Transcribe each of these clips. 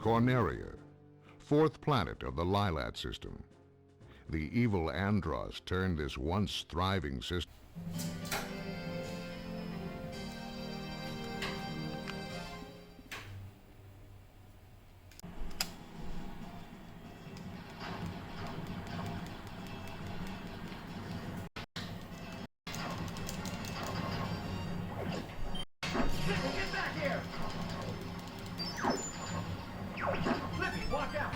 Corneria, fourth planet of the Lylat system. The evil Andross turned this once thriving system. Get back here! Flippy, watch out!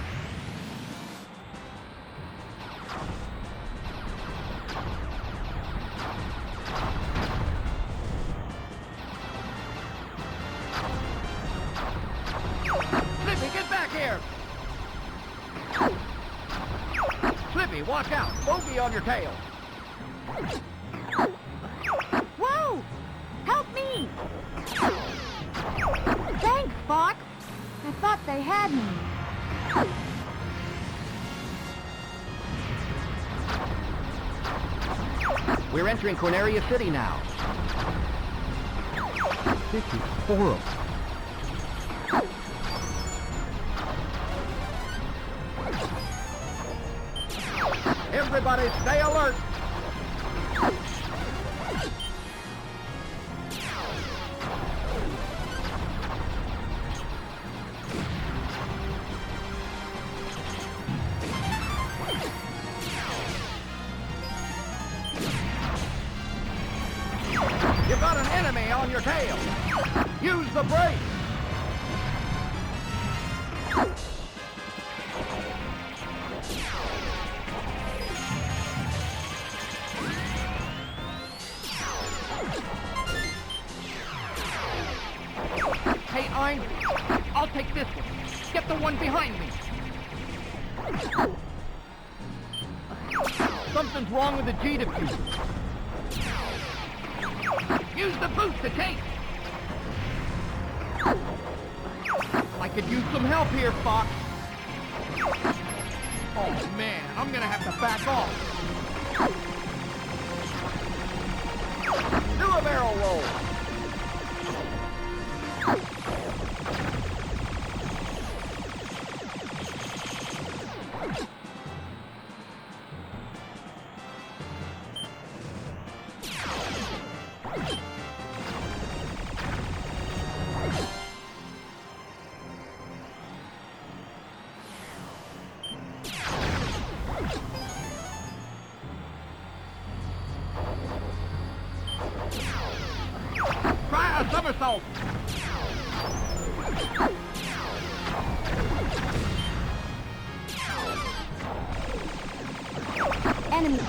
Flippy, get back here! Flippy, watch out! Bogey on your tail! Whoa! Help me! Thanks, Fox. I thought they had me. We're entering Corneria City now. This is horrible. Everybody stay alert! You've got an enemy on your tail. Use the brake. Hey, I'll take this one. Get the one behind me. Something's wrong with the G diffuser. Use the boost to take. I could use some help here, Fox. Oh man, I'm gonna have to back off. Do a barrel roll. Try a somersault! Enemy.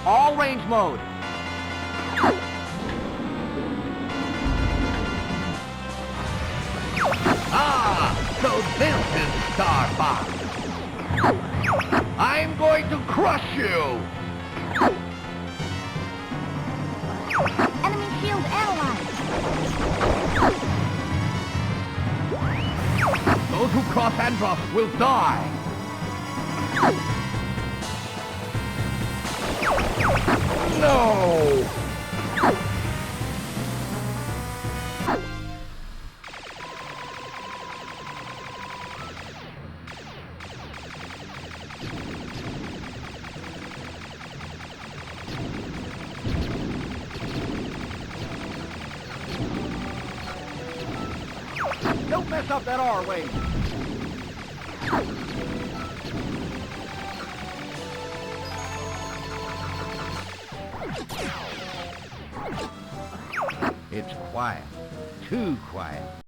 All range mode. Ah, so this is Star Fox. I'm going to crush you. Enemy shield analyzed. Those who cross Andross will die. No! Don't mess up that R-wave. It's quiet. Too quiet.